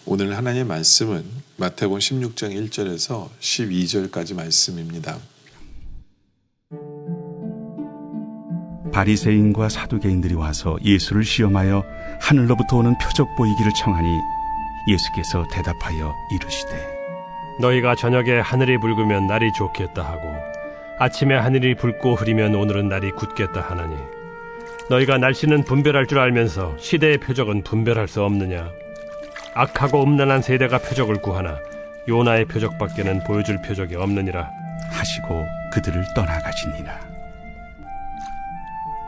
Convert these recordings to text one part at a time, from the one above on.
오늘 하나님의 말씀은 마태복음 16장 1절에서 12절까지 말씀입니다. 바리새인과 사두개인들이 와서 예수를 시험하여 하늘로부터 오는 표적 보이기를 청하니 예수께서 대답하여 이르시되 너희가 저녁에 하늘이 붉으면 날이 좋겠다 하고 아침에 하늘이 붉고 흐리면 오늘은 날이 굳겠다 하나니 너희가 날씨는 분별할 줄 알면서 시대의 표적은 분별할 수 없느냐. 악하고 음란한 세대가 표적을 구하나 요나의 표적밖에는 보여줄 표적이 없느니라 하시고 그들을 떠나가시니라.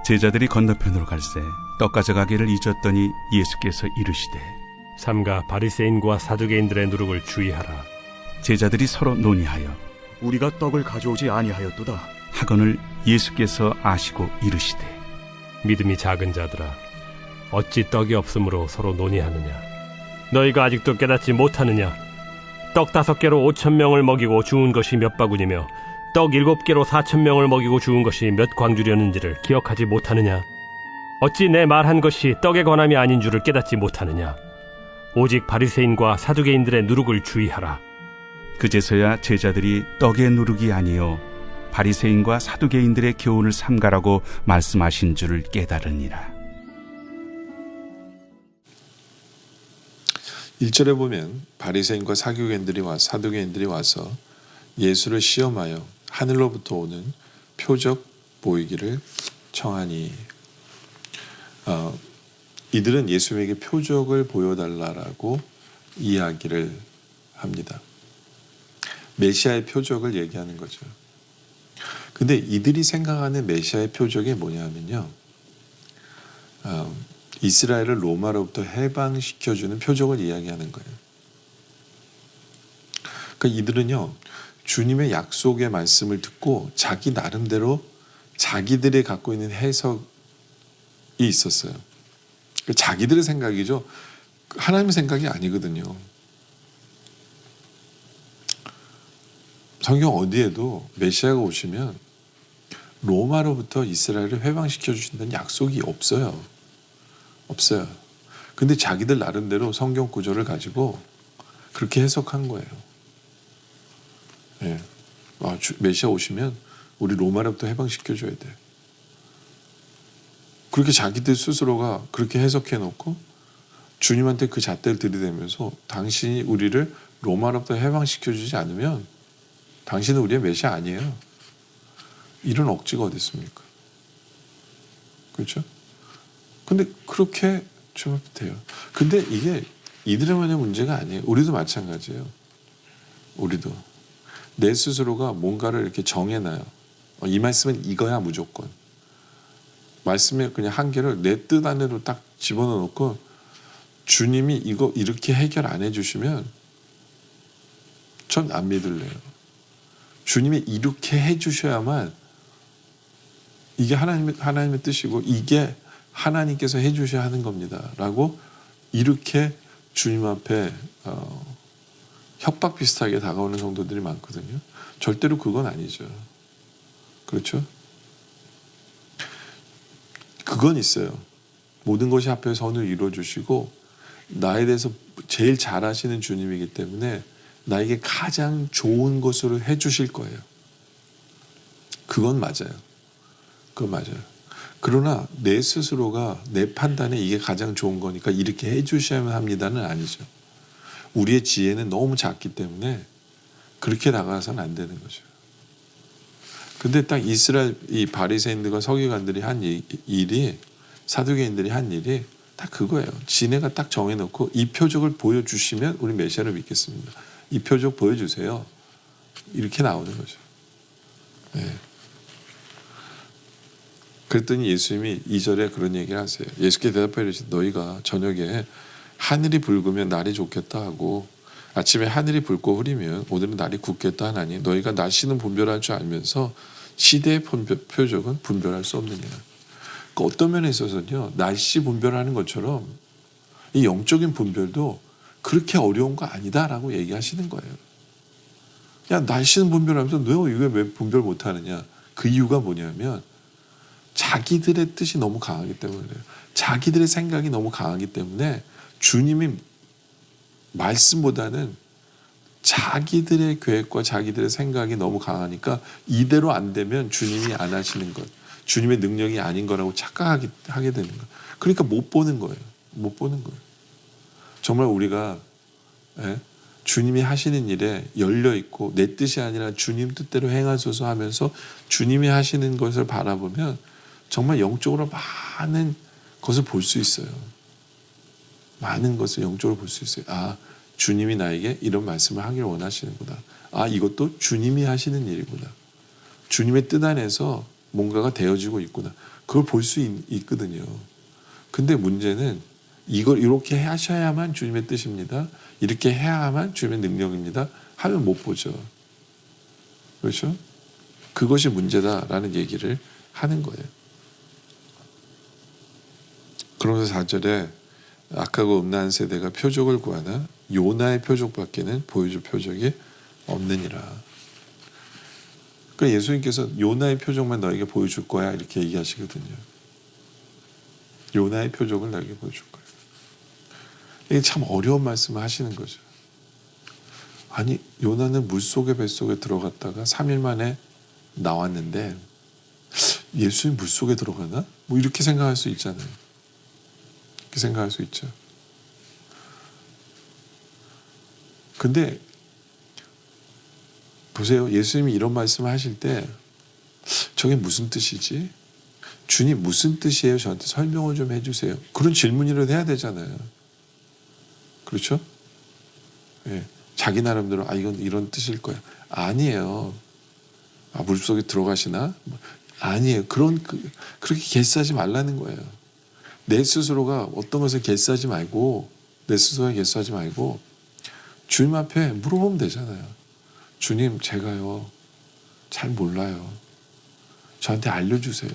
제자들이 건너편으로 갈새 떡 가져가기를 잊었더니 예수께서 이르시되 삼가 바리새인과 사두개인들의 누룩을 주의하라. 제자들이 서로 논의하여 우리가 떡을 가져오지 아니하였도다 하거늘 예수께서 아시고 이르시되 믿음이 작은 자들아 어찌 떡이 없으므로 서로 논의하느냐. 너희가 아직도 깨닫지 못하느냐. 떡 5개로 5,000명을 먹이고 주운 것이 몇 바구니며 떡 7개로 4,000명을 먹이고 주운 것이 몇 광주렸는지를 기억하지 못하느냐. 어찌 내 말한 것이 떡에 관함이 아닌 줄을 깨닫지 못하느냐. 오직 바리새인과 사두개인들의 누룩을 주의하라. 그제서야 제자들이 떡의 누룩이 아니요 바리새인과 사두개인들의 교훈을 삼가라고 말씀하신 줄을 깨달으니라. 1절에 보면 바리새인과 사두개인들이 와서 예수를 시험하여 하늘로부터 오는 표적 보이기를 청하니 이들은 예수에게 표적을 보여달라고 이야기를 합니다. 메시아의 표적을 얘기하는 거죠. 근데 이들이 생각하는 메시아의 표적이 뭐냐면요. 이스라엘을 로마로부터 해방시켜주는 표적을 이야기하는 거예요. 그러니까 이들은요. 주님의 약속의 말씀을 듣고 자기 나름대로 자기들이 갖고 있는 해석이 있었어요. 그러니까 자기들의 생각이죠. 하나님의 생각이 아니거든요. 성경 어디에도 메시아가 오시면 로마로부터 이스라엘을 회방시켜 주신다는 약속이 없어요. 없어요. 근데 자기들 나름대로 성경 구절을 가지고 그렇게 해석한 거예요. 예. 메시아 오시면 우리 로마로부터 해방시켜 줘야 돼. 그렇게 자기들 스스로가 그렇게 해석해 놓고 주님한테 그 잣대를 들이대면서 당신이 우리를 로마로부터 해방시켜 주지 않으면 당신은 우리의 메시아 아니에요. 이런 억지가 어디 있습니까? 그렇죠? 근데 그렇게 좀 돼요. 근데 이게 이들만의 문제가 아니에요. 우리도 마찬가지예요. 우리도 내 스스로가 뭔가를 이렇게 정해놔요. 이 말씀은 이거야 무조건. 말씀의 그냥 한계를 내 뜻 안으로 딱 집어넣어 놓고 주님이 이거 이렇게 해결 안 해주시면 전 안 믿을래요. 주님이 이렇게 해주셔야만 이게 하나님의 뜻이고 이게 하나님께서 해주셔야 하는 겁니다 라고 이렇게 주님 앞에 협박 비슷하게 다가오는 성도들이 많거든요. 절대로 그건 아니죠. 그렇죠? 그건 있어요. 모든 것이 합해서 선을 이루어주시고 나에 대해서 제일 잘 아시는 주님이기 때문에 나에게 가장 좋은 것으로 해주실 거예요. 그건 맞아요. 그건 맞아요. 그러나 내 스스로가 내 판단에 이게 가장 좋은 거니까 이렇게 해주셔야만 합니다는 아니죠. 우리의 지혜는 너무 작기 때문에 그렇게 나가서는 안 되는 거죠. 근데 딱 이스라엘 이 바리새인들과 서기관들이 한 일이 사두개인들이 한 일이 딱 그거예요. 지네가 딱 정해놓고 이 표적을 보여주시면 우리 메시아를 믿겠습니다. 이 표적 보여주세요. 이렇게 나오는 거죠. 네. 그랬더니 예수님이 2절에 그런 얘기를 하세요. 예수께 대답하여 이르시되 너희가 저녁에 하늘이 붉으면 날이 좋겠다 하고 아침에 하늘이 붉고 흐리면 오늘은 날이 굳겠다 하나니 너희가 날씨는 분별할 줄 알면서 시대의 표적은 분별할 수 없느냐. 그러니까 어떤 면에 있어서는요. 날씨 분별하는 것처럼 이 영적인 분별도 그렇게 어려운 거 아니다라고 얘기하시는 거예요. 야 날씨는 분별하면서 너 이거 왜 분별 못하느냐. 그 이유가 뭐냐면 자기들의 뜻이 너무 강하기 때문에 그래요. 자기들의 생각이 너무 강하기 때문에 주님이 말씀보다는 자기들의 계획과 자기들의 생각이 너무 강하니까 이대로 안 되면 주님이 안 하시는 것, 주님의 능력이 아닌 거라고 착각하게 되는 거예요. 그러니까 못 보는 거예요. 못 보는 거예요. 정말 우리가 주님이 하시는 일에 열려 있고 내 뜻이 아니라 주님 뜻대로 행하소서 하면서 주님이 하시는 것을 바라보면 정말 영적으로 많은 것을 볼 수 있어요. 많은 것을 영적으로 볼 수 있어요. 아, 주님이 나에게 이런 말씀을 하기를 원하시는구나. 아, 이것도 주님이 하시는 일이구나. 주님의 뜻 안에서 뭔가가 되어지고 있구나. 그걸 볼 수 있거든요. 근데 문제는 이걸 이렇게 하셔야만 주님의 뜻입니다. 이렇게 해야만 주님의 능력입니다. 하면 못 보죠. 그렇죠? 그것이 문제다라는 얘기를 하는 거예요. 그러면서 4절에 악하고 음란한 세대가 표적을 구하나 요나의 표적밖에는 보여줄 표적이 없느니라. 그러니까 예수님께서 요나의 표적만 너에게 보여줄 거야 이렇게 얘기하시거든요. 요나의 표적을 너에게 보여줄 거야. 이게 참 어려운 말씀을 하시는 거죠. 아니 요나는 물속에 뱃속에 들어갔다가 3일 만에 나왔는데 예수님 물속에 들어가나? 뭐 이렇게 생각할 수 있잖아요. 이렇게 생각할 수 있죠. 근데 보세요. 예수님이 이런 말씀을 하실 때 저게 무슨 뜻이지? 주님 무슨 뜻이에요? 저한테 설명을 좀 해주세요. 그런 질문이라도 해야 되잖아요. 그렇죠? 예. 자기 나름대로 아 이건 이런 뜻일 거야. 아니에요. 아 물속에 들어가시나? 아니에요. 그렇게 개싸지 말라는 거예요. 내 스스로가 어떤 것을 개싸지 말고 내 스스로가 개싸지 말고 주님 앞에 물어보면 되잖아요. 주님 제가요 잘 몰라요. 저한테 알려주세요.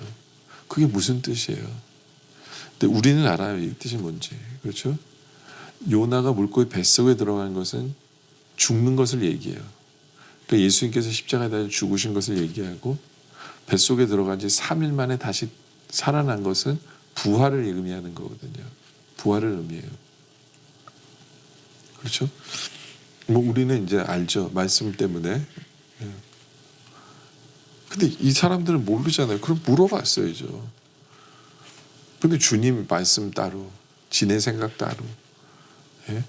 그게 무슨 뜻이에요? 근데 우리는 알아요. 이 뜻이 뭔지. 그렇죠? 요나가 물고기 뱃속에 들어간 것은 죽는 것을 얘기해요. 그러니까 예수님께서 십자가에 달려 죽으신 것을 얘기하고 뱃속에 들어간 지 3일 만에 다시 살아난 것은 부활을 의미하는 거거든요. 부활을 의미해요. 그렇죠? 뭐 우리는 이제 알죠. 말씀 때문에. 근데 이 사람들은 모르잖아요. 그럼 물어봤어야죠. 근데 주님 말씀 따로, 지네 생각 따로, 예?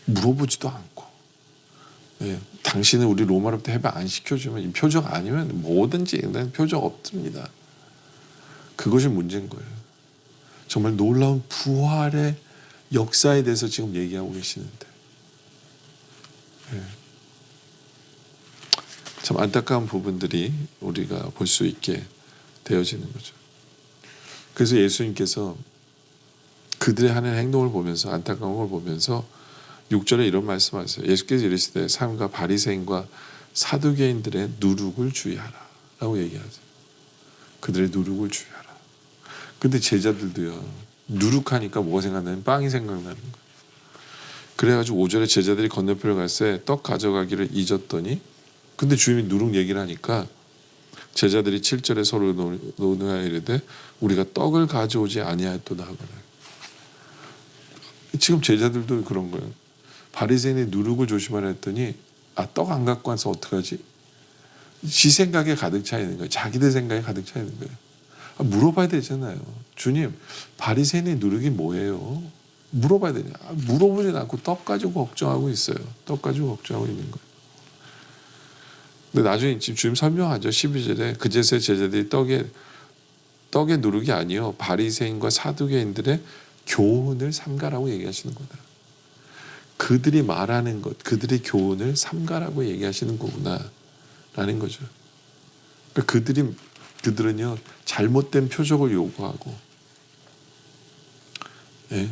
물어보지도 않고, 예? 당신은 우리 로마로부터 해방 안 시켜주면 이 표적 아니면 뭐든지 난 표적 없습니다. 그것이 문제인 거예요. 정말 놀라운 부활의 역사에 대해서 지금 얘기하고 계시는데, 예. 참 안타까운 부분들이 우리가 볼 수 있게 되어지는 거죠. 그래서 예수님께서 그들의 하는 행동을 보면서 안타까운 걸 보면서 6절에 이런 말씀하세요. 예수께서 이르시되 삶과 바리새인과 사두개인들의 누룩을 주의하라 라고 얘기하세요. 그들의 누룩을 주의하라. 근데 제자들도요, 누룩하니까 뭐가 생각나면 빵이 생각나는 거예요. 그래가지고 5절에 제자들이 건너편을 갈 때 떡 가져가기를 잊었더니, 근데 주님이 누룩 얘기를 하니까 제자들이 7절에 서로 논하여 이르되 우리가 떡을 가져오지 아니하였도다 하거나. 지금 제자들도 그런 거예요. 바리새인의 누룩을 조심하라 했더니 떡 안 갖고 와서 어떡하지? 지 생각에 가득 차 있는 거예요. 자기들 생각에 가득 차 있는 거예요. 물어봐야 되잖아요. 주님, 바리새인의 누룩이 뭐예요? 물어봐야 되냐? 물어보진 않고 떡 가지고 걱정하고 있어요. 떡 가지고 걱정하고 있는 거예요. 근데 나중에 지금 주님 설명하죠. 12절에 그제서야 제자들이 떡의 누룩이 아니요 바리새인과 사두개인들의 교훈을 삼가라고 얘기하시는 거다. 그들이 말하는 것, 그들의 교훈을 삼가라고 얘기하시는 거구나 라는 거죠. 그러니까 그들은요 잘못된 표적을 요구하고, 예?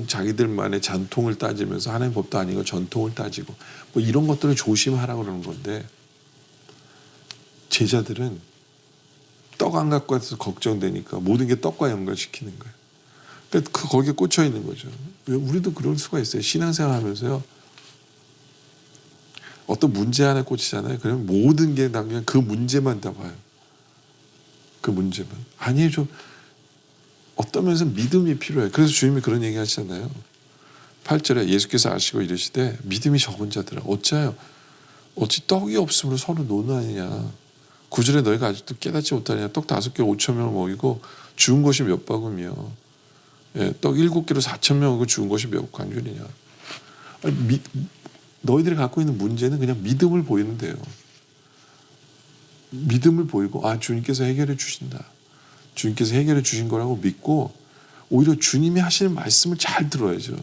자기들만의 전통을 따지면서 하나님 법도 아니고 전통을 따지고 뭐 이런 것들을 조심하라고 그러는 건데, 제자들은 떡 안 갖고 와서 걱정되니까 모든 게 떡과 연관시키는 거예요. 그러니까 거기에 꽂혀 있는 거죠. 우리도 그럴 수가 있어요. 신앙생활 하면서요, 어떤 문제 하나에 꽂히잖아요. 그러면 모든 게 다 그냥 그 문제만 다 봐요. 그 문제만. 아니에요. 좀 어떤 면에서 믿음이 필요해요. 그래서 주님이 그런 얘기 하시잖아요. 8절에 예수께서 아시고 이르시되 믿음이 적은 자들아 어찌하여 어찌 떡이 없으므로 서로 논하느냐. 9절에 너희가 아직도 깨닫지 못하느냐. 떡 5개 5,000명을 먹이고 죽은 것이 몇 바구며, 예, 떡 7개로 4,000명 먹고 죽은 것이 몇 관줄이냐. 너희들이 갖고 있는 문제는 그냥 믿음을 보이는데요. 믿음을 보이고 주님께서 해결해 주신다. 주님께서 해결해 주신 거라고 믿고 오히려 주님이 하시는 말씀을 잘 들어야죠.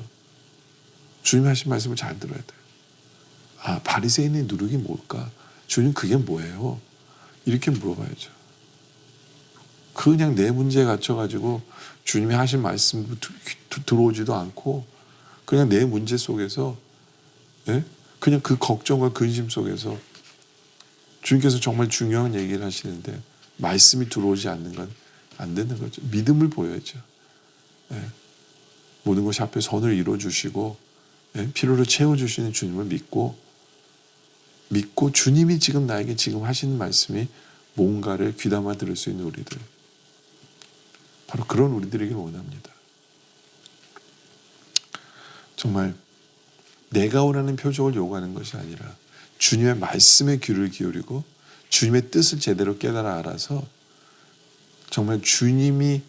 주님이 하시는 말씀을 잘 들어야 돼요. 바리새인의 누룩이 뭘까? 주님 그게 뭐예요? 이렇게 물어봐야죠. 그냥 내 문제에 갇혀가지고 주님이 하신 말씀 들어오지도 않고 그냥 내 문제 속에서, 예? 그냥 그 걱정과 근심 속에서 주님께서 정말 중요한 얘기를 하시는데 말씀이 들어오지 않는 건 안 되는 거죠. 믿음을 보여야죠. 예. 모든 것이 앞에 선을 이루어주시고, 예? 필요를 채워주시는 주님을 믿고 주님이 지금 나에게 지금 하시는 말씀이 뭔가를 귀담아 들을 수 있는 우리들, 바로 그런 우리들에게 원합니다. 정말 내가 원하는 표적을 요구하는 것이 아니라 주님의 말씀에 귀를 기울이고 주님의 뜻을 제대로 깨달아 알아서 정말 주님이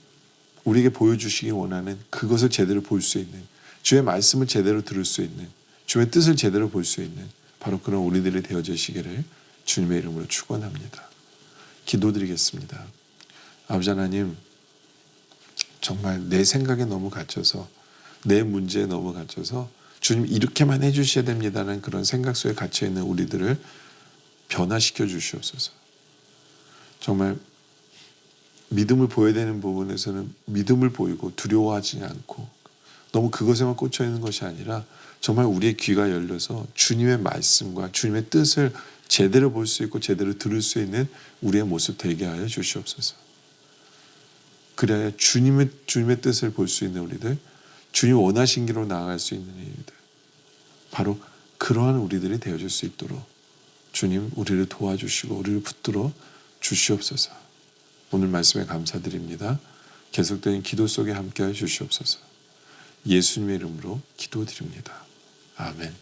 우리에게 보여주시기 원하는 그것을 제대로 볼 수 있는, 주의 말씀을 제대로 들을 수 있는, 주의 뜻을 제대로 볼 수 있는 바로 그런 우리들이 되어지시기를 주님의 이름으로 축원합니다. 기도드리겠습니다. 아버지 하나님, 정말 내 생각에 너무 갇혀서, 내 문제에 너무 갇혀서 주님 이렇게만 해주셔야 됩니다라는 그런 생각 속에 갇혀있는 우리들을 변화시켜 주시옵소서. 정말 믿음을 보여야 되는 부분에서는 믿음을 보이고 두려워하지 않고 너무 그것에만 꽂혀있는 것이 아니라 정말 우리의 귀가 열려서 주님의 말씀과 주님의 뜻을 제대로 볼 수 있고 제대로 들을 수 있는 우리의 모습 되게 하여 주시옵소서. 그래야 주님의 뜻을 볼 수 있는 우리들, 주님 원하신 길로 나아갈 수 있는 이들, 바로 그러한 우리들이 되어줄 수 있도록 주님 우리를 도와주시고 우리를 붙들어 주시옵소서. 오늘 말씀에 감사드립니다. 계속된 기도 속에 함께하여 주시옵소서. 예수님의 이름으로 기도드립니다. 아멘.